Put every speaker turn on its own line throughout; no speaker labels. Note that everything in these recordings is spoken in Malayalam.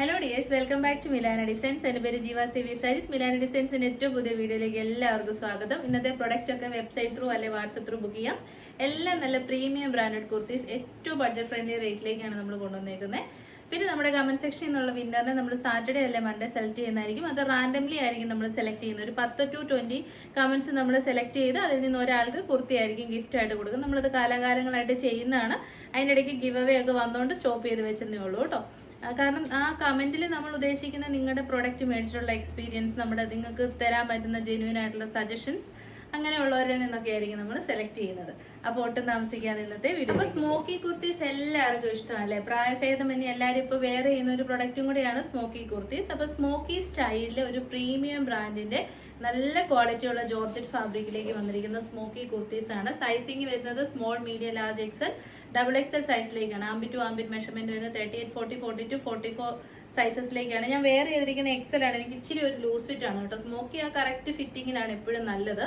Hello dears, welcome back to Milana designs. എൻ്റെ പേര് ജീവ സേവി സരിത്. മിലാന ഡിസൈൻസിൻ്റെ ഏറ്റവും പുതിയ വീഡിയോയിലേക്ക് എല്ലാവർക്കും സ്വാഗതം. ഇന്നത്തെ പ്രൊഡക്റ്റ് ഒക്കെ വെബ്സൈറ്റ് ത്രൂ അല്ലെ വാട്സപ്പ് ത്രൂ ബുക്ക് ചെയ്യാം. എല്ലാം നല്ല പ്രീമിയം ബ്രാൻഡഡ് കുർത്തീസ് ഏറ്റവും ബഡ്ജറ്റ് ഫ്രണ്ട്ലി റേറ്റിലേക്കാണ് നമ്മൾ കൊണ്ടുവന്നേക്കുന്നത്. പിന്നെ നമ്മുടെ കമന്റ് സെക്ഷനിൽ നിന്നുള്ള വിന്നറിനെ നമ്മൾ സാറ്റർഡേ അല്ലെ മൺഡേ സെലക്ട് ചെയ്യുന്നതായിരിക്കും. അത് റാൻഡംലി ആയിരിക്കും നമ്മൾ സെലക്ട് ചെയ്യുന്നത്. ഒരു 10 to 20 കമന്റ്സ് നമ്മൾ സെലക്ട് ചെയ്ത് അതിൽ നിന്ന് ഒരാൾക്ക് കുർത്തി ആയിരിക്കും ഗിഫ്റ്റ് ആയിട്ട് കൊടുക്കും. നമ്മളത് കാലാകാലങ്ങളായിട്ട് ചെയ്യുന്നതാണ്. അതിൻ്റെ ഇടയ്ക്ക് ഗിവ് അവേ ഒക്കെ വന്നുകൊണ്ട് സ്റ്റോപ്പ് ചെയ്ത് വെച്ചെന്നേ ഉള്ളൂ കേട്ടോ. കാരണം ആ കമന്റിൽ നമ്മൾ ഉദ്ദേശിക്കുന്ന നിങ്ങളുടെ പ്രൊഡക്റ്റ് മേടിച്ചിട്ടുള്ള എക്സ്പീരിയൻസ്, നിങ്ങൾക്ക് തരാൻ പറ്റുന്ന ജെന്യൂൻ ആയിട്ടുള്ള സജഷൻസ്, അങ്ങനെയുള്ളവരിൽ നിന്നൊക്കെ ആയിരിക്കും നമ്മൾ സെലക്ട് ചെയ്യുന്നത്. അപ്പോൾ ഒട്ടും താമസിക്കാതെ ഇന്നത്തെ വീഡിയോ. അപ്പോൾ സ്മോക്കി കുർത്തീസ് എല്ലാവർക്കും ഇഷ്ടമല്ലേ? പ്രായഭേദമന്യേ എല്ലാവരും ഇപ്പോൾ വെയർ ചെയ്യുന്ന ഒരു പ്രൊഡക്റ്റും കൂടിയാണ് സ്മോക്കി കുർത്തീസ്. അപ്പോൾ സ്മോക്കി സ്റ്റൈലിൽ ഒരു പ്രീമിയം ബ്രാൻഡിന്റെ നല്ല ക്വാളിറ്റിയുള്ള ജോർജറ്റ് ഫാബ്രിക്കിലേക്ക് വന്നിരിക്കുന്ന സ്മോക്കി കുർത്തീസ് ആണ്. സൈസിങ് വരുന്നത് small, medium, large, XL, XXL സൈസിലേക്കാണ്. ആംബിറ്റ് ടു ആംബിറ്റ് മെഷർമെന്റ് വരുന്നത് 38, 40, 42, 44 സൈസസിലേക്കാണ്. ഞാൻ വെയർ ചെയ്തിരിക്കുന്ന എക്സൽ ആണ്. എനിക്ക് ഇച്ചിരി ഒരു ലൂസ് ഫിറ്റ് ആണ് കേട്ടോ. സ്മോക്കി ആ കറക്റ്റ് ഫിറ്റിങ്ങിലാണ് എപ്പോഴും നല്ലത്.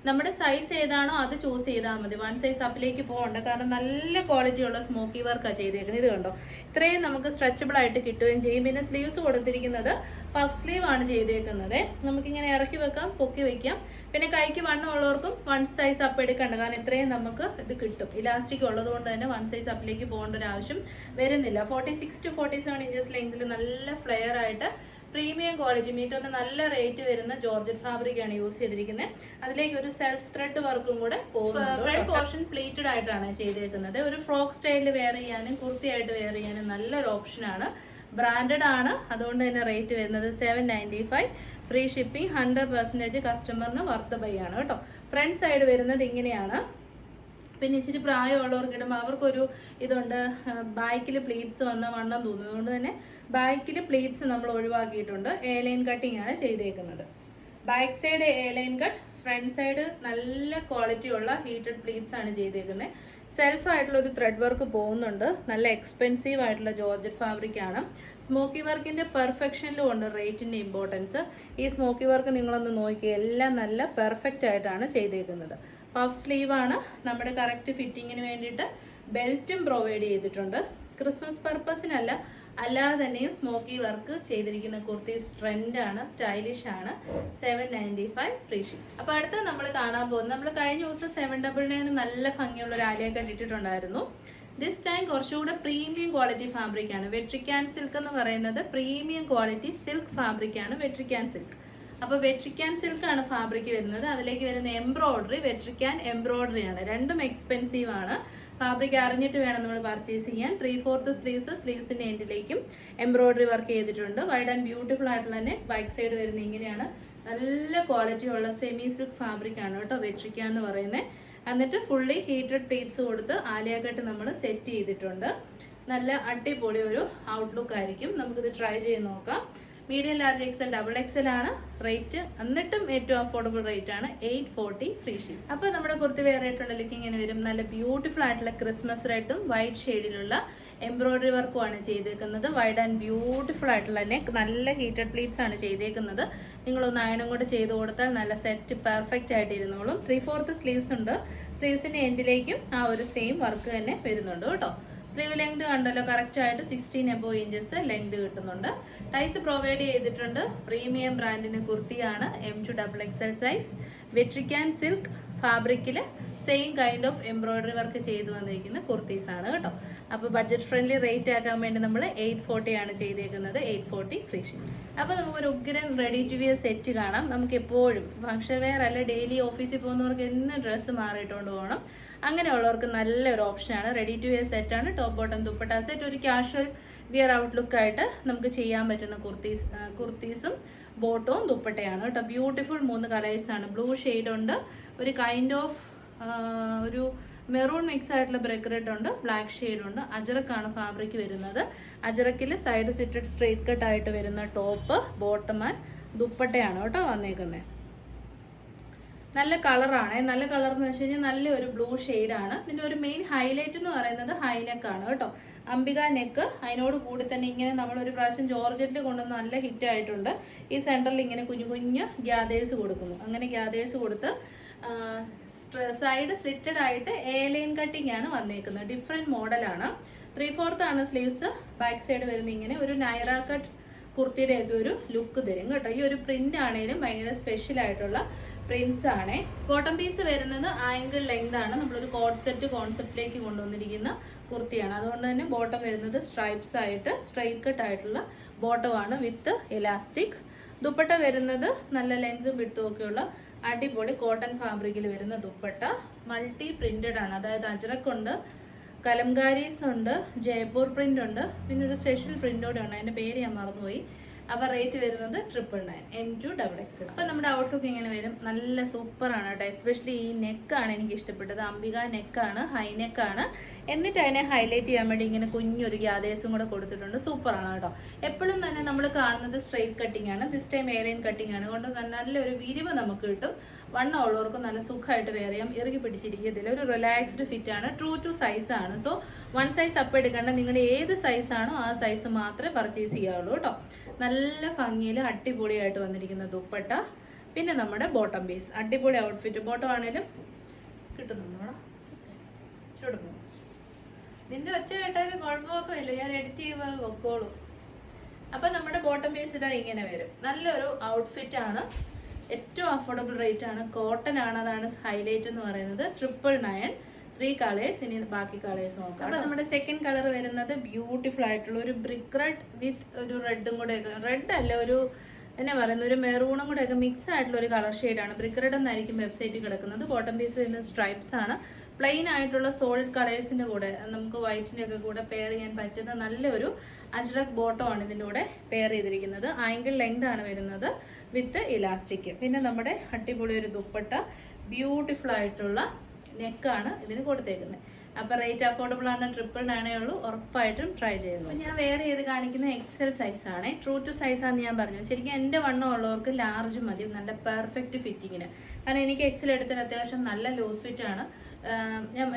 നമ്മുടെ സൈസ് ഏതാണോ അത് ചൂസ് ചെയ്താൽ മതി. 1 സൈസ് അപ്പിലേക്ക് പോകണ്ട. കാരണം നല്ല ക്വാളിറ്റി ഉള്ള സ്മോക്കി വർക്കാണ് ചെയ്തേക്കുന്നത്. ഇത് കണ്ടോ, ഇത്രയും നമുക്ക് സ്ട്രെച്ചബിൾ ആയിട്ട് കിട്ടുകയും ചെയ്യും. പിന്നെ സ്ലീവ്സ് കൊടുത്തിരിക്കുന്നത് പഫ് സ്ലീവ് ആണ് ചെയ്തേക്കുന്നത്. നമുക്കിങ്ങനെ ഇറക്കി വെക്കാം, പൊക്കി വെക്കാം. പിന്നെ കൈക്ക് വണ്ണം ഉള്ളവർക്കും 1 സൈസ് അപ്പ് എടുക്കണ്ട. കാരണം ഇത്രയും നമുക്ക് ഇത് കിട്ടും. ഇലാസ്റ്റിക് ഉള്ളത് കൊണ്ട് തന്നെ 1 സൈസ് അപ്പിലേക്ക് പോകേണ്ട ഒരു ആവശ്യം വരുന്നില്ല. 46 to 47 ഇഞ്ചസ് ലെങ്തിൽ നല്ല ഫ്ലെയർ ആയിട്ട് പ്രീമിയം ക്വാളിറ്റി, മീറ്ററിന് നല്ല റേറ്റ് വരുന്ന ജോർജറ്റ് ഫാബ്രിക് ആണ് യൂസ് ചെയ്തിരിക്കുന്നത്. അതിലേക്ക് ഒരു സെൽഫ് ത്രെഡ് വർക്കും കൂടെ പോകുന്നുണ്ട്. ഫ്രണ്ട് പോർഷൻ പ്ലീറ്റഡ് ആയിട്ടാണ് ചെയ്തേക്കുന്നത്. ഒരു ഫ്രോക്ക് സ്റ്റൈലിൽ വെയർ ചെയ്യാനും കുർത്തിയായിട്ട് വെയർ ചെയ്യാനും നല്ലൊരു ഓപ്ഷനാണ്. ബ്രാൻഡഡ് ആണ്, അതുകൊണ്ട് തന്നെ റേറ്റ് വരുന്നത് 795. ഫ്രീ ഷിപ്പിംഗ്, 100% കസ്റ്റമറിന് വർത്ത് ബൈ ആണ് കേട്ടോ. ഫ്രണ്ട് സൈഡ് വരുന്നത് ഇങ്ങനെയാണ്. പിന്നെ ഇച്ചിരി പ്രായമുള്ളവർക്ക് ഇടുമ്പോൾ അവർക്കൊരു ഇതുണ്ട്, ബാക്കിൽ പ്ലീറ്റ്സ് വന്ന വണ്ണം തോന്നുന്നത്. അതുകൊണ്ട് തന്നെ ബാക്കിൽ പ്ലീറ്റ്സ് നമ്മൾ ഒഴിവാക്കിയിട്ടുണ്ട്. എ ലൈൻ കട്ടിങ് ആണ് ചെയ്തേക്കുന്നത്. Back side A line cut, front side നല്ല ക്വാളിറ്റി ഉള്ള ഹീറ്റഡ് പ്ലീറ്റ്സ് ആണ് ചെയ്തേക്കുന്നത്. സെൽഫ് ആയിട്ടുള്ള ഒരു ത്രെഡ് വർക്ക് പോകുന്നുണ്ട്. നല്ല എക്സ്പെൻസീവ് ആയിട്ടുള്ള ജോർജറ്റ് ഫാബ്രിക് ആണ്. സ്മോക്കി വർക്കിന്റെ പെർഫെക്ഷനിലും ഉണ്ട് റേറ്റിന്റെ ഇമ്പോർട്ടൻസ്. ഈ സ്മോക്കി വർക്ക് നിങ്ങളൊന്ന് നോക്കിയാൽ എല്ലാം നല്ല പെർഫെക്റ്റ് ആയിട്ടാണ് ചെയ്തേക്കുന്നത്. പഫ് സ്ലീവ് ആണ്. നമ്മുടെ കറക്റ്റ് ഫിറ്റിങ്ങിന് വേണ്ടിയിട്ട് ബെൽറ്റും പ്രൊവൈഡ് ചെയ്തിട്ടുണ്ട്. ക്രിസ്മസ് പർപ്പസിനല്ല, അല്ലാതെ തന്നെയും സ്മോക്കി വർക്ക് ചെയ്തിരിക്കുന്ന കുർത്തീസ് ട്രെൻഡാണ്, സ്റ്റൈലിഷ് ആണ്. 795 ഫ്രീ ഷിപ്പ്. അപ്പോൾ അടുത്ത് നമ്മൾ കാണാൻ പോകുന്നത്, നമ്മൾ കഴിഞ്ഞ ദിവസം 799 നല്ല ഭംഗിയുള്ള ഒരു ആലിയ കട്ട് ഇട്ടിട്ടുണ്ടായിരുന്നു. ദിസ് ടൈം കുറച്ചുകൂടെ പ്രീമിയം ക്വാളിറ്റി ഫാബ്രിക് ആണ്. വെട്രിക്കാൻ സിൽക്ക് എന്ന് പറയുന്നത് പ്രീമിയം ക്വാളിറ്റി സിൽക്ക് ഫാബ്രിക് ആണ് വെട്രിക്കാൻ സിൽക്ക്. അപ്പോൾ വെട്രിക്കാൻ സിൽക്ക് ആണ് ഫാബ്രിക് വരുന്നത്. അതിലേക്ക് വരുന്ന എംബ്രോയിഡറി വെട്രിക്കാൻ എംബ്രോയിഡറി ആണ്. രണ്ടും എക്സ്പെൻസീവ് ആണ്. ഫാബ്രിക് അറിഞ്ഞിട്ട് വേണം നമ്മൾ പർച്ചേസ് ചെയ്യാൻ. 3/4 സ്ലീവ്സ്, സ്ലീവ്സിന്റെ എൻഡിലേക്കും എംബ്രോയിഡറി വർക്ക് ചെയ്തിട്ടുണ്ട്. വൈഡ് ആൻഡ് ബ്യൂട്ടിഫുൾ ആയിട്ടുള്ള തന്നെ ബാക്ക് സൈഡ് വരുന്നത് ഇങ്ങനെയാണ്. നല്ല ക്വാളിറ്റി ഉള്ള സെമി സിൽക്ക് ഫാബ്രിക് ആണ് കേട്ടോ വെട്രിക്കാൻ എന്ന് പറയുന്നത്. എന്നിട്ട് ഫുള്ളി ഹീറ്റഡ് പ്ലീറ്റ്സ് കൊടുത്ത് ആലിയ കട്ട് നമ്മൾ സെറ്റ് ചെയ്തിട്ടുണ്ട്. നല്ല അടിപൊളി ഒരു ഔട്ട്ലുക്ക് ആയിരിക്കും. നമുക്കിത് ട്രൈ ചെയ്ത് നോക്കാം. മീഡിയം, ലാർജ്, എക്സൽ, XXL ആണ് റേറ്റ്. എന്നിട്ടും ഏറ്റവും അഫോർഡബിൾ റേറ്റ് ആണ് 840 ഫ്രീ ഷിപ്പ്. അപ്പോൾ നമ്മുടെ കുർത്തി വെയർ ആയിട്ടുള്ള ലുക്ക് ഇങ്ങനെ വരും. നല്ല ബ്യൂട്ടിഫുൾ ആയിട്ടുള്ള ക്രിസ്മസ് റെഡും വൈറ്റ് ഷെയ്ഡിലുള്ള എംബ്രോയിഡറി വർക്കും ആണ് ചെയ്തേക്കുന്നത്. വൈഡ് ആൻഡ് ബ്യൂട്ടിഫുൾ ആയിട്ടുള്ള നെക്ക്, നല്ല ഹീറ്റഡ് പ്ലീറ്റ്സ് ആണ് ചെയ്തേക്കുന്നത്. നിങ്ങളൊന്ന് അയണും കൂടെ ചെയ്ത് കൊടുത്താൽ നല്ല സെറ്റ് പെർഫെക്റ്റ് ആയിട്ട് ഇരുന്നോളും. 3/4 സ്ലീവ്സ് ഉണ്ട്. സ്ലീവ്സിന്റെ എൻഡിലേക്കും ആ ഒരു സെയിം വർക്ക് തന്നെ വരുന്നുണ്ട് കേട്ടോ. സ്ലീവ് ലെങ്ത് കണ്ടല്ലോ, കറക്റ്റ് ആയിട്ട് 16 above ഇഞ്ചസ് ലെങ്ത് കിട്ടുന്നുണ്ട്. ടൈസ് പ്രൊവൈഡ് ചെയ്തിട്ടുണ്ട്. പ്രീമിയം ബ്രാൻഡിന് കുർത്തിയാണ്. M to XXL സൈസ് വെട്രിക്കാൻ സിൽക്ക് ഫാബ്രിക്കിൽ same kind of embroidery work ചെയ്ത് വന്നിരിക്കുന്ന കുർത്തീസ് ആണ് കേട്ടോ. അപ്പോൾ ബഡ്ജറ്റ് ഫ്രണ്ട്ലി റേറ്റ് ആക്കാൻ വേണ്ടി നമ്മൾ 840 ആണ് ചെയ്തേക്കുന്നത്. 840 ഫ്രീ ഷിപ്പ്. അപ്പോൾ നമുക്കൊരു ഉഗ്രൻ റെഡി ടു വിയർ സെറ്റ് കാണാം. നമുക്ക് എപ്പോഴും ഫംഗ്ഷൻ വെയർ അല്ല, ഡെയിലി ഓഫീസിൽ പോകുന്നവർക്ക് എന്ന് ഡ്രസ്സ് മാറിയിട്ടുകൊണ്ട് പോകണം. അങ്ങനെയുള്ളവർക്ക് നല്ലൊരു ഓപ്ഷനാണ്. റെഡി ടു വെയർ സെറ്റാണ്. Top bottom dupatta set. ഒരു കാഷ്വൽ വിയർ ഔട്ട്ലുക്ക് ആയിട്ട് നമുക്ക് ചെയ്യാൻ പറ്റുന്ന കുർത്തീസും ബോട്ടവും ദുപ്പട്ടയാണ് കേട്ടോ. ബ്യൂട്ടിഫുൾ 3 കളേഴ്സാണ്. ബ്ലൂ ഷെയ്ഡ് ഉണ്ട്, ഒരു കൈൻഡ് ഓഫ് ഒരു മെറൂൺ മിക്സ് ആയിട്ടുള്ള ബ്രക്ക് റെഡ് ഉണ്ട്, ബ്ലാക്ക് ഷെയ്ഡ് ഉണ്ട്. അജറക്കാണ് ഫാബ്രിക് വരുന്നത്. അജറക്കിൽ സൈഡ് സിറ്റഡ് സ്ട്രെയിറ്റ് കട്ട് ആയിട്ട് വരുന്ന ടോപ്പ്, ബോട്ടം ആൻഡ് ദുപ്പട്ടയാണ് കേട്ടോ വന്നേക്കുന്നത്. നല്ല കളറാണ്. നല്ല കളർ എന്ന് വെച്ച് കഴിഞ്ഞാൽ നല്ലൊരു ബ്ലൂ ഷെയ്ഡാണ്. ഇതിൻ്റെ ഒരു മെയിൻ ഹൈലൈറ്റ് എന്ന് പറയുന്നത് ഹൈനെക്കാണ് കേട്ടോ. അംബിക നെക്ക്. അതിനോട് കൂടി തന്നെ ഇങ്ങനെ നമ്മൾ ഒരു പ്രാവശ്യം ജോർജറ്റിൽ കൊണ്ടുവന്ന് നല്ല ഹിറ്റ് ആയിട്ടുണ്ട്. ഈ സെൻറ്ററിൽ ഇങ്ങനെ കുഞ്ഞു കുഞ്ഞു ഗ്യാദേഴ്സ് കൊടുക്കുന്നു. അങ്ങനെ ഗ്യാദേഴ്സ് കൊടുത്ത് സൈഡ് സ്ലിറ്റഡ് ആയിട്ട് എ ലൈൻ കട്ടിങ് ആണ് വന്നേക്കുന്നത്. ഡിഫറെൻറ്റ് മോഡലാണ്. 3/4 ആണ് സ്ലീവ്സ്. ബാക്ക് സൈഡ് വരുന്ന ഇങ്ങനെ ഒരു നൈറ കട്ട് കുർത്തിയുടെയൊക്കെ ഒരു ലുക്ക് തരും കേട്ടോ. ഈ ഒരു പ്രിന്റ് ആണെങ്കിലും ഭയങ്കര സ്പെഷ്യൽ ആയിട്ടുള്ള പ്രിന്റ്സ് ആണ്. ബോട്ടം പീസ് വരുന്നത് ആംഗിൾ ലെങ്ത് ആണ്. നമ്മളൊരു കോഡ് സെറ്റ് കോൺസെപ്റ്റിലേക്ക് കൊണ്ടുവന്നിരിക്കുന്ന കുർത്തിയാണ്. അതുകൊണ്ട് തന്നെ ബോട്ടം വരുന്നത് സ്ട്രൈപ്സ് ആയിട്ട് സ്ട്രൈറ്റ് കട്ട് ആയിട്ടുള്ള ബോട്ടം ആണ് വിത്ത് ഇലാസ്റ്റിക്. ദുപ്പട്ട വരുന്നത് നല്ല ലെങ്തും വിട്ടും ഒക്കെയുള്ള അടിപൊളി കോട്ടൺ ഫാബ്രിക്കിൽ വരുന്ന ദുപ്പട്ട. മൾട്ടി പ്രിന്റഡ് ആണ്, അതായത് അജ്രക് ഉണ്ട്, കലംകാരീസ് ഉണ്ട്, ജയ്പൂർ പ്രിന്റ് ഉണ്ട്, പിന്നെ ഒരു സ്പെഷ്യൽ പ്രിന്റ് കൂടെ ഉണ്ട്. അതിന്റെ പേര് ഞാൻ മറന്നുപോയി. അപ്പോൾ റേറ്റ് വരുന്നത് 999 M2XX. അപ്പോൾ നമ്മുടെ ഔട്ട്ലുക്ക് ഇങ്ങനെ വരും. നല്ല സൂപ്പർ ആണ് കേട്ടോ. എസ്പെഷ്യലി ഈ നെക്കാണ് എനിക്ക് ഇഷ്ടപ്പെട്ടത്. അംബിക നെക്കാണ്, ഹൈ നെക്കാണ്. എന്നിട്ട് അതിനെ ഹൈലൈറ്റ് ചെയ്യാൻ വേണ്ടി ഇങ്ങനെ കുഞ്ഞൊരു ഗ്യാദേഴ്സും കൂടെ കൊടുത്തിട്ടുണ്ട്. സൂപ്പറാണ് കേട്ടോ. എപ്പോഴും തന്നെ നമ്മൾ കാണുന്നത് സ്ട്രെയിറ്റ് കട്ടിംഗ് ആണ്, ദിസ് ടൈം എയർലൈൻ കട്ടിംഗ് ആണ്. കൊണ്ട് നല്ലൊരു വിരിവ് നമുക്ക് കിട്ടും. വണ്ണം ഉള്ളവർക്ക് നല്ല സുഖമായിട്ട് വെയർ ചെയ്യാം. ഇറുകി പിടിച്ചിരിക്കത്തില്ല. ഒരു റിലാക്സ്ഡ് ഫിറ്റ് ആണ്. ട്രൂ ടു സൈസ് ആണ്. സോ 1 സൈസ് അപ്പ് എടുക്കേണ്ട. നിങ്ങളുടെ ഏത് സൈസ് ആണോ ആ സൈസ് മാത്രമേ പർച്ചേസ് ചെയ്യാവുള്ളൂ കേട്ടോ. നല്ല ഭംഗിയിൽ അടിപൊളിയായിട്ട് വന്നിരിക്കുന്ന ദുപ്പട്ട. പിന്നെ നമ്മുടെ ബോട്ടം പീസ് അടിപൊളി ഔട്ട്ഫിറ്റ്. ബോട്ടം ആണേലും കിട്ടുന്നുണ്ടോ ചുടുന്നു. നിന്റെ ഒച്ച കേട്ടാലും കുഴപ്പമൊന്നുമില്ല, ഞാൻ എഡിറ്റ് ചെയ്യുമ്പോൾ വെക്കോളൂ. അപ്പൊ നമ്മുടെ ബോട്ടം പീസ് ഇതാ ഇങ്ങനെ വരും. നല്ലൊരു ഔട്ട്ഫിറ്റ് ആണ്. ഏറ്റവും അഫോർഡബിൾ റേറ്റ് ആണ്. കോട്ടൺ ആണ്, അതാണ് ഹൈലൈറ്റ് എന്ന് പറയുന്നത്. 999. 3 കളേഴ്സ്. ഇനി ബാക്കി കളേഴ്സ് നോക്കാം. അപ്പൊ നമ്മുടെ സെക്കൻഡ് കളർ വരുന്നത് ബ്യൂട്ടിഫുൾ ആയിട്ടുള്ള ഒരു ബ്രിക്ക് റെഡ് വിത്ത് ഒരു റെഡും കൂടെ ഒക്കെ, റെഡ് അല്ല, ഒരു എന്നാ പറയുന്നത്, ഒരു മെറൂണും കൂടെ ഒക്കെ മിക്സ് ആയിട്ടുള്ള ഒരു കളർ ഷെയ്ഡാണ്. ബ്രിക്ക് റെഡ് എന്നായിരിക്കും വെബ്സൈറ്റിൽ കിടക്കുന്നത്. ബോട്ടം പീസ് വരുന്നത് സ്ട്രൈപ്സ് ആണ്. പ്ലെയിൻ ആയിട്ടുള്ള സോളിഡ് കളേഴ്സിന്റെ കൂടെ നമുക്ക് വൈറ്റിന്റെ ഒക്കെ കൂടെ പെയർ ചെയ്യാൻ പറ്റുന്ന നല്ലൊരു അജ്രക് ബോട്ടം ആണ് ഇതിൻ്റെ കൂടെ പെയർ ചെയ്തിരിക്കുന്നത്. ആംഗിൾ ലെങ്ത് ആണ് വരുന്നത് വിത്ത് ഇലാസ്റ്റിക്. പിന്നെ നമ്മുടെ അടിപൊളി ഒരു ദുപ്പട്ട, ബ്യൂട്ടിഫുൾ ആയിട്ടുള്ള നെക്കാണ് ഇതിന് കൊടുത്തേക്കുന്നത്. അപ്പൊ റേറ്റ് അഫോർഡബിൾ ആണ്. 999 ഉള്ളൂ. ഉറപ്പായിട്ടും ട്രൈ ചെയ്യുന്നു. ഞാൻ വേറെ ചെയ്ത് കാണിക്കുന്ന എക്സൽ സൈസ് ആണ്. ട്രൂ ടു സൈസ് ആണെന്ന് ഞാൻ പറഞ്ഞു. ശരിക്കും എൻ്റെ വണ്ണം ഉള്ളവർക്ക് ലാർജ് മതി, നല്ല പെർഫെക്റ്റ് ഫിറ്റിങ്ങിന്. കാരണം എനിക്ക് എക്സൽ എടുത്തിട്ട് അത്യാവശ്യം നല്ല ലൂസ് ഫിറ്റ് ആണ്.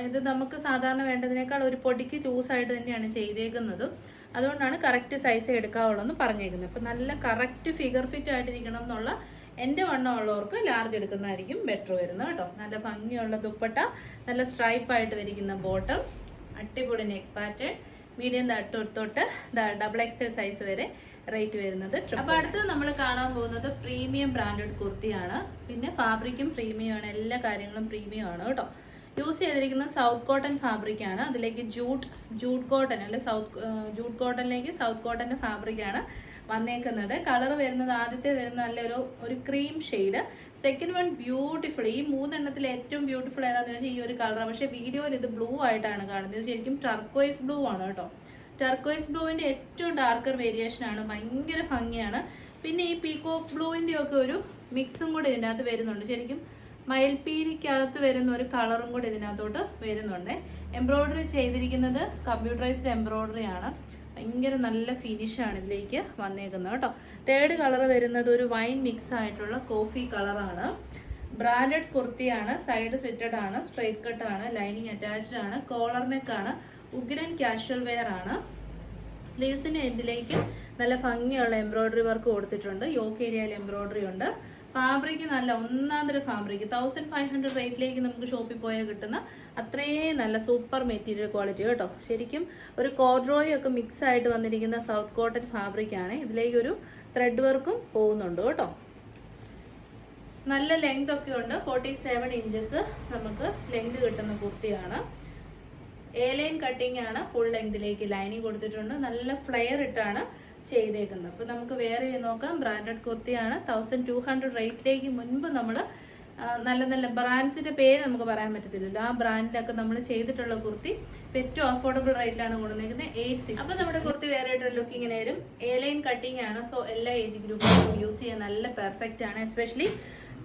ഇത് നമുക്ക് സാധാരണ വേണ്ടതിനേക്കാൾ ഒരു പൊടിക്ക് ലൂസായിട്ട് തന്നെയാണ് ചെയ്തേക്കുന്നത്. അതുകൊണ്ടാണ് കറക്റ്റ് സൈസ് എടുക്കാവുള്ളൂ എന്ന് പറഞ്ഞേക്കുന്നത്. അപ്പം നല്ല കറക്റ്റ് ഫിഗർ ഫിറ്റ് ആയിട്ടിരിക്കണം എന്നുള്ള എൻ്റെ വണ്ണം ഉള്ളവർക്ക് ലാർജ് എടുക്കുന്നതായിരിക്കും ബെറ്റർ വരുന്നത് കേട്ടോ. നല്ല ഭംഗിയുള്ള ദുപ്പട്ട, നല്ല സ്ട്രൈപ്പ് ആയിട്ട് വരിക്കുന്ന ബോട്ടം, അടിപൊളി നെക്ക് പാറ്റേൺ, മീഡിയം തൊട്ട് XXL സൈസ് വരെ റേറ്റ് വരുന്നത്. അപ്പോൾ അടുത്തത് നമ്മൾ കാണാൻ പോകുന്നത് പ്രീമിയം ബ്രാൻഡഡ് കുർത്തിയാണ്. പിന്നെ ഫാബ്രിക്കും പ്രീമിയം ആണ്, എല്ലാ കാര്യങ്ങളും പ്രീമിയം ആണ് കേട്ടോ. യൂസ് ചെയ്തിരിക്കുന്നത് സൗത്ത് കോട്ടൺ ഫാബ്രിക് ആണ്. അതിലേക്ക് ജൂട്ട് കോട്ടൺ അല്ലെ, ജൂട്ട് കോട്ടണിലേക്ക് സൗത്ത് കോട്ടൻ്റെ ഫാബ്രിക് ആണ് വന്നേക്കുന്നത്. കളർ വരുന്നത് ആദ്യത്തെ വരുന്ന നല്ലൊരു cream shade. Second one beautiful. ഈ 3 എണ്ണത്തിൽ ഏറ്റവും ബ്യൂട്ടിഫുൾ ഏതാണെന്ന് വെച്ചാൽ ഈ ഒരു കളറാണ്. പക്ഷേ വീഡിയോയിൽ ഇത് ബ്ലൂ ആയിട്ടാണ് കാണുന്നത്. ശരിക്കും ടർക്കോയ്സ് ബ്ലൂ ആണ് കേട്ടോ. ടർക്കോയ്സ് ബ്ലൂവിൻ്റെ ഏറ്റവും ഡാർക്കർ വേരിയേഷൻ ആണ്. ഭയങ്കര ഭംഗിയാണ്. പിന്നെ ഈ പീകോക്ക് ബ്ലൂവിൻ്റെ ഒക്കെ ഒരു മിക്സും കൂടി ഇതിനകത്ത് വരുന്നുണ്ട്. ശരിക്കും മയിൽപ്പീലിക്കകത്ത് വരുന്ന ഒരു കളറും കൂടി ഇതിനകത്തോട്ട് വരുന്നുണ്ട്. എംബ്രോയ്ഡറി ചെയ്തിരിക്കുന്നത് കമ്പ്യൂട്ടറൈസ്ഡ് എംബ്രോയ്ഡറി ആണ്. ഭയങ്കര നല്ല ഫിനിഷാണ് ഇതിലേക്ക് വന്നേക്കുന്നത് കേട്ടോ. തേർഡ് കളർ വരുന്നത് ഒരു വൈൻ മിക്സ് ആയിട്ടുള്ള കോഫി കളറാണ്. ബ്രാൻഡഡ് കുർത്തിയാണ്. സൈഡ് സിറ്റഡ് ആണ്, സ്ട്രൈറ്റ് കട്ട് ആണ്, ലൈനിങ് അറ്റാച്ച്ഡ് ആണ്, കോളർ നെക്ക് ആണ്, ഉഗ്രൻ കാഷ്വൽ വെയർ ആണ്. സ്ലീവ്സിന്റെ എൻഡിലേക്ക് നല്ല ഭംഗിയുള്ള എംബ്രോയ്ഡറി വർക്ക് കൊടുത്തിട്ടുണ്ട്. യോക്ക് ഏരിയയിൽ എംബ്രോയ്ഡറി ഉണ്ട്. ഫാബ്രിക് നല്ല ഒന്നാന്തര ഫാബ്രിക്. 1500 റേറ്റിലേക്ക് നമുക്ക് ഷോപ്പിൽ പോയാൽ കിട്ടുന്ന അത്രയും നല്ല സൂപ്പർ മെറ്റീരിയൽ ക്വാളിറ്റി കേട്ടോ. ശരിക്കും ഒരു കോഡ്രോയും ഒക്കെ മിക്സ് ആയിട്ട് വന്നിരിക്കുന്ന സൗത്ത് കോട്ടൺ ഫാബ്രിക് ആണ്. ഇതിലേക്ക് ഒരു ത്രെഡ് വർക്കും പോകുന്നുണ്ട് കേട്ടോ. നല്ല ലെങ്ത് ഒക്കെ ഉണ്ട്. 47 ഇഞ്ചസ് നമുക്ക് ലെങ്ത് കിട്ടുന്ന കുർത്തിയാണ്. ലൈൻ കട്ടിങ് ആണ്. ഫുൾ ലെങ്തിലേക്ക് ലൈനിങ് കൊടുത്തിട്ടുണ്ട്. നല്ല ഫ്ലെയർ ഇട്ടാണ് ചെയ്തേക്കുന്നത്. അപ്പോൾ നമുക്ക് വേറെ നോക്കാം. ബ്രാൻഡഡ് കുർത്തിയാണ്. 1200 റേറ്റിലേക്ക് മുൻപ് നമ്മൾ നല്ല നല്ല ബ്രാൻഡ്സിന്റെ പേര് നമുക്ക് പറയാൻ പറ്റത്തില്ലല്ലോ. ആ ബ്രാൻഡിലൊക്കെ നമ്മൾ ചെയ്തിട്ടുള്ള കുർത്തി ഏറ്റവും അഫോർഡബിൾ റേറ്റിലാണ് കൊണ്ടുവന്നിരിക്കുന്നത്. 86. അപ്പോൾ നമ്മുടെ കുർത്തി വേറെ ആയിട്ടൊരു ലുക്ക് ഇങ്ങനെ വരും. ലൈൻ കട്ടിങ് ആണ്. സോ എല്ലാ ഏജ് ഗ്രൂപ്പിലും യൂസ് ചെയ്യാൻ നല്ല പെർഫെക്റ്റ് ആണ്. എസ്പെഷ്യലി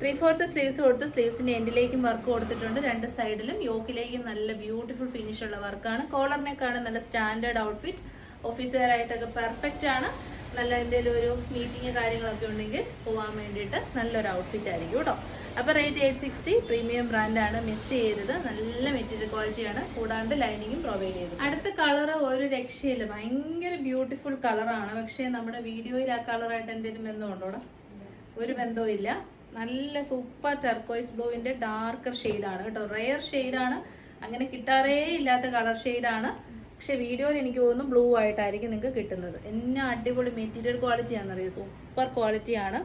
3/4 സ്ലീവ്സ് കൊടുത്ത് സ്ലീവ്സിന്റെ എൻഡിലേക്കും വർക്ക് കൊടുത്തിട്ടുണ്ട്. 2 സൈഡിലും യോക്കിലേക്കും നല്ല ബ്യൂട്ടിഫുൾ ഫിനിഷ് ഉള്ള വർക്കാണ്. കോളർ നെക്കാണ്. നല്ല സ്റ്റാൻഡേർഡ് ഔട്ട്ഫിറ്റ്. ഓഫീസ് വെയർ ആയിട്ടൊക്കെ പെർഫെക്റ്റ് ആണ്. നല്ല എന്തെങ്കിലും ഒരു മീറ്റിംഗ് കാര്യങ്ങളൊക്കെ ഉണ്ടെങ്കിൽ പോകാൻ വേണ്ടിയിട്ട് നല്ലൊരു ഔട്ട്ഫിറ്റ് ആയിരിക്കും കേട്ടോ. അപ്പോൾ റേറ്റ് 860. പ്രീമിയം ബ്രാൻഡാണ്. മിസ് ചെയ്തത്. നല്ല മെറ്റീരിയൽ ക്വാളിറ്റിയാണ്. കൂടാണ്ട് ലൈനിങ്ങും പ്രൊവൈഡ് ചെയ്തു. അടുത്ത കളർ ഒരു രക്ഷയില്ല. ഭയങ്കര ബ്യൂട്ടിഫുൾ കളറാണ്. പക്ഷേ നമ്മുടെ വീഡിയോയിൽ ആ കളറായിട്ട് എന്തെങ്കിലും ബന്ധമുണ്ടോ? ഒരു ബന്ധവും ഇല്ല. നല്ല സൂപ്പർ ടർക്കോയ്സ് ബ്ലൂവിൻ്റെ ഡാർക്കർ ഷെയ്ഡാണ് കേട്ടോ. റെയർ ഷെയ്ഡാണ്. അങ്ങനെ കിട്ടാറേ ഇല്ലാത്ത കളർ ഷെയ്ഡാണ്. പക്ഷെ വീഡിയോയിൽ എനിക്ക് തോന്നുന്നു ബ്ലൂ ആയിട്ടായിരിക്കും നിങ്ങൾക്ക് കിട്ടുന്നത്. എന്നെ അടിപൊളി മെറ്റീരിയൽ ക്വാളിറ്റി ആണെന്നറിയോ, സൂപ്പർ ക്വാളിറ്റിയാണ്.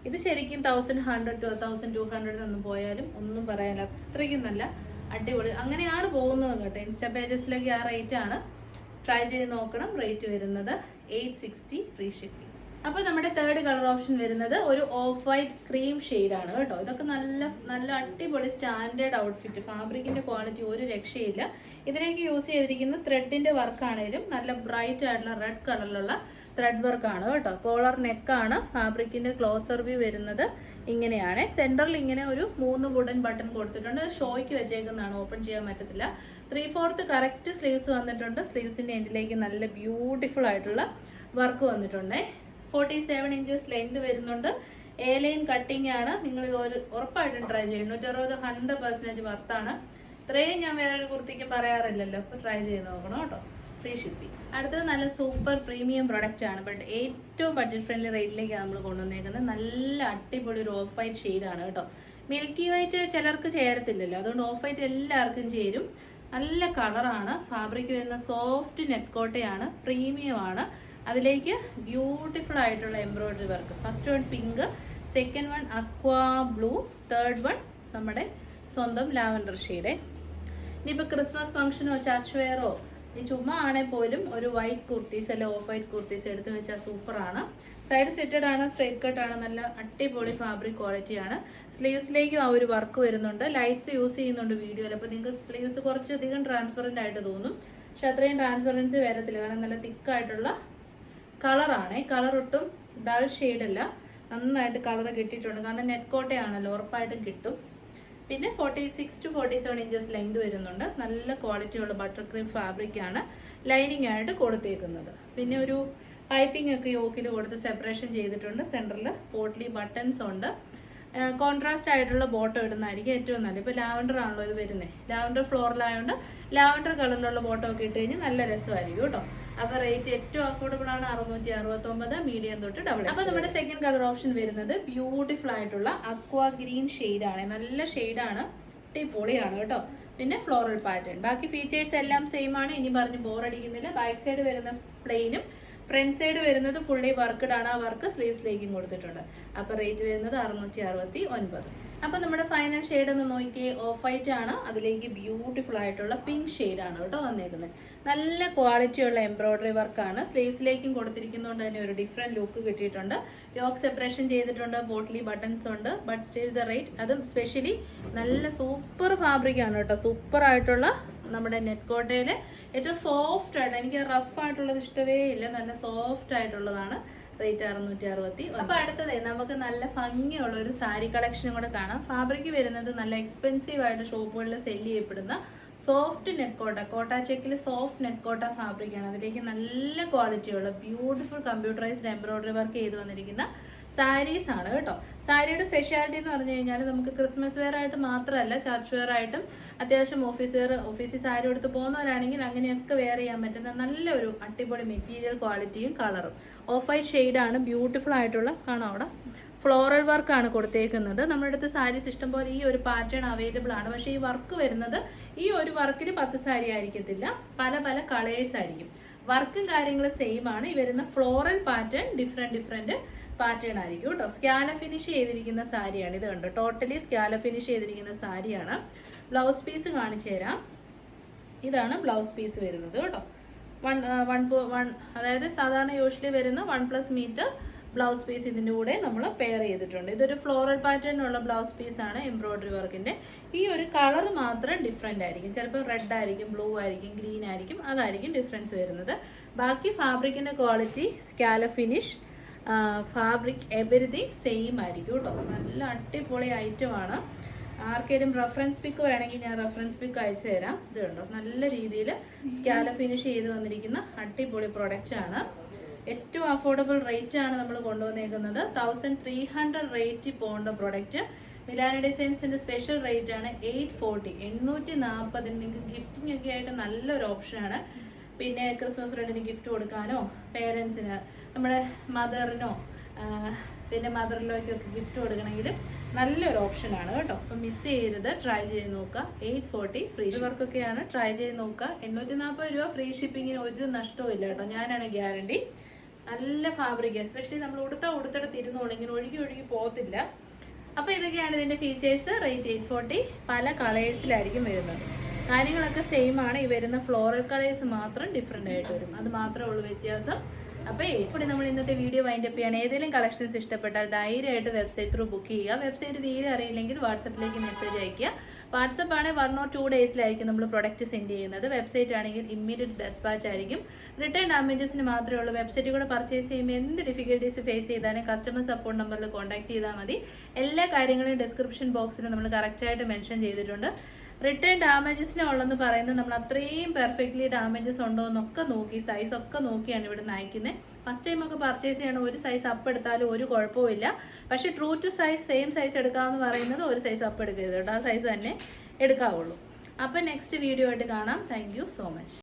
ഇത് ശരിക്കും 1100 to 1200 ഒന്നും പോയാലും ഒന്നും പറയാനില്ല, അത്രയ്ക്കും നല്ല അടിപൊളി അങ്ങനെയാണ് പോകുന്നത് കേട്ടോ. ഇൻസ്റ്റാ പേജസിലേക്ക് ആ റേറ്റ് ആണ്. ട്രൈ ചെയ്ത് നോക്കണം. റേറ്റ് വരുന്നത് 860 ഫ്രീ ഷിപ്പിംഗ്. അപ്പോൾ നമ്മുടെ തേർഡ് കളർ ഓപ്ഷൻ വരുന്നത് ഒരു ഓഫ് വൈറ്റ് ക്രീം ആണ് കേട്ടോ. ഇതൊക്കെ നല്ല നല്ല അടിപൊളി സ്റ്റാൻഡേർഡ് ഔട്ട്ഫിറ്റ്. ഫാബ്രിക്കിന്റെ ക്വാളിറ്റി ഒരു രക്ഷയില്ല. ഇതിലേക്ക് യൂസ് ചെയ്തിരിക്കുന്ന ത്രെഡിന്റെ വർക്ക് ആണെങ്കിലും നല്ല ബ്രൈറ്റ് ആയിട്ടുള്ള റെഡ് കളറിലുള്ള ത്രെഡ് വർക്ക് ആണ് കേട്ടോ. കോളർ നെക്കാണ്. ഫാബ്രിക്കിന്റെ ക്ലോസർ വ്യൂ വരുന്നത് ഇങ്ങനെയാണ്. സെന്ററിൽ ഇങ്ങനെ ഒരു 3 വുഡൻ ബട്ടൺ കൊടുത്തിട്ടുണ്ട്. ഷോയ്ക്ക് വെച്ചേക്കുന്നതാണ്, ഓപ്പൺ ചെയ്യാൻ പറ്റത്തില്ല. 3/4 കറക്റ്റ് സ്ലീവ്സ് വന്നിട്ടുണ്ട്. സ്ലീവ്സിന്റെ എൻഡിലേക്ക് നല്ല ബ്യൂട്ടിഫുൾ ആയിട്ടുള്ള വർക്ക് വന്നിട്ടുണ്ട്. 47 ഇഞ്ചസ് ലെങ്ത് വരുന്നുണ്ട്. എ ലൈൻ കട്ടിങ് ആണ്. നിങ്ങൾ ഉറപ്പായിട്ടും ട്രൈ ചെയ്യും. 860 100% വർത്താണ്. ഇത്രയും ഞാൻ വേറൊരു കുർത്തിക്കും പറയാറില്ലല്ലോ. അപ്പോൾ ട്രൈ ചെയ്ത് നോക്കണം കേട്ടോ. Free shipping. അടുത്തത് നല്ല സൂപ്പർ പ്രീമിയം പ്രൊഡക്റ്റ് ആണ്. ബട്ട് ഏറ്റവും ബഡ്ജറ്റ് ഫ്രണ്ട്ലി റേറ്റിലേക്കാണ് നമ്മൾ കൊണ്ടുവന്നേക്കുന്നത്. നല്ല അടിപൊളി ഒരു ഓഫ് വൈറ്റ് ഷെയ്ഡാണ് കേട്ടോ. മിൽക്കി വൈറ്റ് ചിലർക്ക് ചേരത്തില്ലല്ലോ, അതുകൊണ്ട് ഓഫ് വൈറ്റ് എല്ലാവർക്കും ചേരും. നല്ല കളറാണ്. ഫാബ്രിക് വരുന്ന സോഫ്റ്റ് നെറ്റ് കോട്ടയാണ്. പ്രീമിയം ആണ്. അതിലേക്ക് ബ്യൂട്ടിഫുൾ ആയിട്ടുള്ള embroidery work. First one pink, second one അക്വാ ബ്ലൂ, തേർഡ് വൺ നമ്മുടെ സ്വന്തം ലാവൻഡർ ഷെയ്ഡ്. ഇനിയിപ്പോൾ ക്രിസ്മസ് ഫംഗ്ഷനോ ചർച്ച് വെയറോ ഈ ചുമ്മാ ആണെങ്കിൽ പോലും ഒരു വൈറ്റ് കുർത്തീസ് അല്ലെ ഓഫ് വൈറ്റ് കുർത്തീസ് എടുത്ത് വെച്ചാൽ സൂപ്പറാണ്. സൈഡ് സെറ്റഡ് ആണ്, സ്ട്രൈറ്റ് കട്ട് ആണ്, നല്ല അടിപൊളി ഫാബ്രിക് ക്വാളിറ്റിയാണ്. സ്ലീവ്സിലേക്കും ആ ഒരു വർക്ക് വരുന്നുണ്ട്. ലൈറ്റ്സ് യൂസ് ചെയ്യുന്നുണ്ട് വീഡിയോയിൽ. അപ്പോൾ നിങ്ങൾക്ക് സ്ലീവ്സ് കുറച്ചധികം ട്രാൻസ്പെറൻ്റ് ആയിട്ട് തോന്നും, പക്ഷെ അത്രയും ട്രാൻസ്പെറൻസി വരത്തില്ല. കാരണം നല്ല തിക്കായിട്ടുള്ള കളറാണ്. കളർ ഒട്ടും ഡൾ ഷെയ്ഡല്ല, നന്നായിട്ട് കളർ കിട്ടിയിട്ടുണ്ട്. കാരണം നെറ്റ് കോട്ടയാണല്ലോ, ഉറപ്പായിട്ടും കിട്ടും. പിന്നെ 46 to 47 ഇഞ്ചസ് ലെങ്ത് വരുന്നുണ്ട്. നല്ല ക്വാളിറ്റിയുള്ള ബട്ടർ ക്രീം ഫാബ്രിക് ആണ് ലൈനിങ് ആയിട്ട് കൊടുത്തേക്കുന്നത്. പിന്നെ ഒരു പൈപ്പിംഗ് ഒക്കെ യോക്കിൽ കൊടുത്ത് സെപ്പറേഷൻ ചെയ്തിട്ടുണ്ട്. സെൻറ്ററിൽ പോട്ട്ലി ബട്ടൺസ് ഉണ്ട്. കോൺട്രാസ്റ്റ് ആയിട്ടുള്ള ബോട്ടം ഇടുന്നതായിരിക്കും ഏറ്റവും നല്ലത്. ഇപ്പോൾ ലാവൻഡർ ആണല്ലോ ഇത് വരുന്നത്, ലാവൻഡർ ഫ്ലോറിലായതുകൊണ്ട് ലാവൻഡർ കളറിലുള്ള ബോട്ടം ഒക്കെ ഇട്ട് കഴിഞ്ഞാൽ നല്ല രസമായിരിക്കും കേട്ടോ. അപ്പോൾ റേറ്റ് ഏറ്റവും അഫോർഡബിൾ ആണ് 669, മീഡിയം തൊട്ട് ഡബിൾ. അപ്പോൾ നമ്മുടെ സെക്കൻഡ് കളർ ഓപ്ഷൻ വരുന്നത് ബ്യൂട്ടിഫുൾ ആയിട്ടുള്ള അക്വാ ഗ്രീൻ ഷെയ്ഡാണ്. നല്ല ഷെയ്ഡാണ്, പൊളിയാണ് കേട്ടോ. പിന്നെ ഫ്ലോറൽ പാറ്റേൺ. ബാക്കി ഫീച്ചേഴ്സ് എല്ലാം സെയിം ആണ്. ഇനി പറഞ്ഞ് ബോറടിക്കുന്നില്ല. ബാക്ക് സൈഡ് വരുന്ന പ്ലെയിനും ഫ്രണ്ട് സൈഡ് വരുന്നത് ഫുള്ളി വർക്ക്ഡ് ആണ്. ആ വർക്ക് സ്ലീവ്സിലേക്കും കൊടുത്തിട്ടുണ്ട്. അപ്പോൾ റേറ്റ് വരുന്നത് 669. അപ്പോൾ നമ്മുടെ ഫൈനൽ ഷെയ്ഡ് ഒന്ന് നോക്കിയേ. ഓഫ് വൈറ്റ് ആണ്. അതിലേക്ക് ബ്യൂട്ടിഫുൾ ആയിട്ടുള്ള പിങ്ക് ഷെയ്ഡാണ് കേട്ടോ വന്നേക്കുന്നത്. നല്ല ക്വാളിറ്റിയുള്ള എംബ്രോയിഡറി വർക്കാണ്. സ്ലീവ്സിലേക്കും കൊടുത്തിരിക്കുന്നതുകൊണ്ട് തന്നെ ഒരു ഡിഫറെൻറ്റ് ലുക്ക് കിട്ടിയിട്ടുണ്ട്. യോക്ക് സെപ്പറേഷൻ ചെയ്തിട്ടുണ്ട്. പോട്ട്ലി ബട്ടൺസ് ഉണ്ട്. ബട്ട് സ്റ്റിൽ ദ റേറ്റ് അതും സ്പെഷ്യലി നല്ല സൂപ്പർ ഫാബ്രിക് ആണ് കേട്ടോ. സൂപ്പർ ആയിട്ടുള്ള നമ്മുടെ നെറ്റ് കോട്ടയിൽ ഏറ്റവും സോഫ്റ്റ് ആയിട്ട്, എനിക്ക് റഫ് ആയിട്ടുള്ളത് ഇഷ്ടമേ ഇല്ല, നല്ല സോഫ്റ്റ് ആയിട്ടുള്ളതാണ്. റേറ്റ് 660. അപ്പോൾ അടുത്തത് നമുക്ക് നല്ല ഭംഗിയുള്ള ഒരു സാരി കളക്ഷനും കൂടെ കാണാം. ഫാബ്രിക് വരുന്നത് നല്ല എക്സ്പെൻസീവ് ആയിട്ട് ഷോപ്പുകളിൽ സെല് ചെയ്യപ്പെടുന്ന സോഫ്റ്റ് നെറ്റ് കോട്ട, കോട്ട ചെക്കിൽ സോഫ്റ്റ് നെറ്റ് കോട്ട ഫാബ്രിക് ആണ്. അതിലേക്ക് നല്ല ക്വാളിറ്റിയുള്ള ബ്യൂട്ടിഫുൾ കമ്പ്യൂട്ടറൈസ്ഡ് എംബ്രോയിഡറി വർക്ക് ചെയ്ത് വന്നിരിക്കുന്ന സാരീസ് ആണ് കേട്ടോ. സാരിയുടെ സ്പെഷ്യാലിറ്റി എന്ന് പറഞ്ഞു കഴിഞ്ഞാൽ നമുക്ക് ക്രിസ്മസ് വെയർ ആയിട്ട് മാത്രമല്ല, ചർച്ച് വെയർ ആയിട്ടും അത്യാവശ്യം ഓഫീസിൽ സാരി എടുത്ത് പോകുന്നവരാണെങ്കിൽ അങ്ങനെയൊക്കെ വെയർ ചെയ്യാൻ പറ്റുന്ന നല്ലൊരു അടിപൊളി മെറ്റീരിയൽ ക്വാളിറ്റിയും കളറും. ഓഫ് വൈറ്റ് ഷെയ്ഡാണ്. ബ്യൂട്ടിഫുൾ ആയിട്ടുള്ള കാണാം, അവിടെ ഫ്ലോറൽ വർക്കാണ് കൊടുത്തേക്കുന്നത്. നമ്മുടെ അടുത്ത് സാരീസ് ഇഷ്ടംപോലെ ഈ ഒരു പാറ്റേൺ അവൈലബിൾ ആണ്. പക്ഷേ ഈ വർക്ക് വരുന്നത് ഈ ഒരു വർക്കിൽ 10 സാരി ആയിരിക്കത്തില്ല, പല പല കളേഴ്സ് ആയിരിക്കും. വർക്കും കാര്യങ്ങളും സെയിം ആണ്. ഈ വരുന്ന ഫ്ലോറൽ പാറ്റേൺ ഡിഫറെൻറ്റ് പാറ്റേൺ ആയിരിക്കും കേട്ടോ. സ്കാല ഫിനിഷ് ചെയ്തിരിക്കുന്ന സാരിയാണ് ഇത്. കണ്ടോ, ടോട്ടലി സ്കാല ഫിനിഷ് ചെയ്തിരിക്കുന്ന സാരിയാണ്. ബ്ലൗസ് പീസ് കാണിച്ചു തരാം. ഇതാണ് ബ്ലൗസ് പീസ് വരുന്നത് കേട്ടോ. അതായത് സാധാരണ യൂഷ്വലി വരുന്ന 1+ മീറ്റർ ബ്ലൗസ് പീസ് ഇതിൻ്റെ കൂടെ നമ്മൾ പെയർ ചെയ്തിട്ടുണ്ട്. ഇതൊരു ഫ്ലോറൽ പാറ്റേണിലുള്ള ബ്ലൗസ് പീസാണ് എംബ്രോയിഡറി വർക്കിൻ്റെ. ഈ ഒരു കളർ മാത്രം ഡിഫറെൻ്റ് ആയിരിക്കും. ചിലപ്പോൾ റെഡ് ആയിരിക്കും, ബ്ലൂ ആയിരിക്കും, ഗ്രീൻ ആയിരിക്കും, അതായിരിക്കും ഡിഫറൻസ് വരുന്നത്. ബാക്കി ഫാബ്രിക്കിൻ്റെ ക്വാളിറ്റി, സ്കാല ഫിനിഷ്, ഫാബ്രിക് എവരിതിങ് സെയിം ആയിരിക്കും കേട്ടോ. നല്ല അടിപൊളി ഐറ്റമാണ്. ആർക്കെങ്കിലും റെഫറൻസ് പിക്ക് വേണമെങ്കിൽ ഞാൻ റെഫറൻസ് പിക്ക് അയച്ചു തരാം. ഇത് കണ്ടോ, നല്ല രീതിയിൽ സ്കാല ഫിനിഷ് ചെയ്ത് വന്നിരിക്കുന്ന അടിപൊളി പ്രൊഡക്റ്റ് ആണ്. ഏറ്റവും അഫോർഡബിൾ റേറ്റ് ആണ് നമ്മൾ കൊണ്ടുവന്നേക്കുന്നത്. 1300 റേറ്റ് പോകേണ്ട പ്രൊഡക്റ്റ്. മിലാന ഡിസൈൻസിന്റെ സ്പെഷ്യൽ റേറ്റ് ആണ് 840. 840 നിങ്ങൾക്ക് ഗിഫ്റ്റിംഗ് ഒക്കെ ആയിട്ട് നല്ലൊരു ഓപ്ഷനാണ്. പിന്നെ ക്രിസ്മസ് ഫ്രണ്ടിന് ഗിഫ്റ്റ് കൊടുക്കാനോ, പേരൻസിന്, നമ്മുടെ മദറിനോ, പിന്നെ മദറിലോയ്ക്കൊക്കെ ഗിഫ്റ്റ് കൊടുക്കണമെങ്കിലും നല്ലൊരു ഓപ്ഷനാണ് കേട്ടോ. അപ്പം മിസ് ചെയ്തത് ട്രൈ ചെയ്ത് നോക്കുക. 840 ഫ്രീ വർക്കൊക്കെയാണ്. ട്രൈ ചെയ്ത് നോക്കുക. 840 രൂപ ഫ്രീ ഷിപ്പിങ്ങിന് ഒരു നഷ്ടവും ഇല്ല കേട്ടോ. ഞാനാണ് ഗ്യാരണ്ടി. നല്ല ഫാബ്രിക്, എസ്പെഷ്യലി നമ്മൾ ഉടുത്തിടത്ത് ഇരുന്നോളൂ, ഇങ്ങനെ ഒഴുകി ഒഴുകി പോകത്തില്ല. അപ്പോൾ ഇതൊക്കെയാണ് ഇതിൻ്റെ ഫീച്ചേഴ്സ്. റേറ്റ് 840. പല കളേഴ്സിലായിരിക്കും വരുന്നത്. കാര്യങ്ങളൊക്കെ സെയിം ആണ്. ഈ വരുന്ന ഫ്ലോറൽ കളേഴ്സ് മാത്രം ഡിഫറെൻ്റ് ആയിട്ട് വരും. അത് മാത്രമേ ഉള്ളൂ വ്യത്യാസം. അപ്പോൾ ഇവിടെ നമ്മൾ ഇന്നത്തെ വീഡിയോ വൈൻഡപ്പ് ചെയ്യണം. ഏതെങ്കിലും കളക്ഷൻസ് ഇഷ്ടപ്പെട്ടാൽ ധൈര്യമായിട്ട് വെബ്സൈറ്റ് ത്രൂ ബുക്ക് ചെയ്യുക. വെബ്സൈറ്റ് തീരെ അറിയില്ലെങ്കിൽ വാട്സപ്പിലേക്ക് മെസ്സേജ് അയയ്ക്കുക. വാട്സപ്പ് ആണെങ്കിൽ 1 or 2 ഡേയ്സിലായിരിക്കും നമ്മൾ പ്രൊഡക്റ്റ് സെൻഡ് ചെയ്യുന്നത്. വെബ്സൈറ്റ് ആണെങ്കിൽ ഇമ്മീഡിയറ്റ് ഡെസ്പാച്ച് ആയിരിക്കും. റിട്ടേൺ ഡാമേജസിന് മാത്രമേ ഉള്ളൂ. വെബ്സൈറ്റിൽ കൂടെ പർച്ചേസ് ചെയ്യുമ്പോൾ എന്ത് ഡിഫിക്കൽട്ടീസ് ഫേസ് ചെയ്താലും കസ്റ്റമർ സപ്പോർട്ട് നമ്പറിൽ കോൺടാക്ട് ചെയ്താൽ മതി. എല്ലാ കാര്യങ്ങളും ഡിസ്ക്രിപ്ഷൻ ബോക്സിൽ നമ്മൾ കറക്റ്റായിട്ട് മെൻഷൻ ചെയ്തിട്ടുണ്ട്. റിട്ടേൺ ഡാമേജസിനെ ഉള്ളെന്ന് പറയുന്നത് നമ്മൾ അത്രയും പെർഫെക്റ്റ്ലി ഡാമേജസ് ഉണ്ടോ എന്നൊക്കെ നോക്കി, സൈസൊക്കെ നോക്കിയാണ് ഇവിടെ നിന്ന് അയക്കുന്നത്. ഫസ്റ്റ് ടൈം ഒക്കെ പർച്ചേസ് ചെയ്യണം, ഒരു സൈസ് അപ്പ് എടുത്താലും ഒരു കുഴപ്പമില്ല. പക്ഷേ true to size same size എടുക്കാമെന്ന് പറയുന്നത് ഒരു സൈസ് അപ്പ് എടുക്കരുത് കേട്ടോ. ആ സൈസ് തന്നെ എടുക്കാവുള്ളൂ. അപ്പം നെക്സ്റ്റ് വീഡിയോ ആയിട്ട് കാണാം. Thank you so much.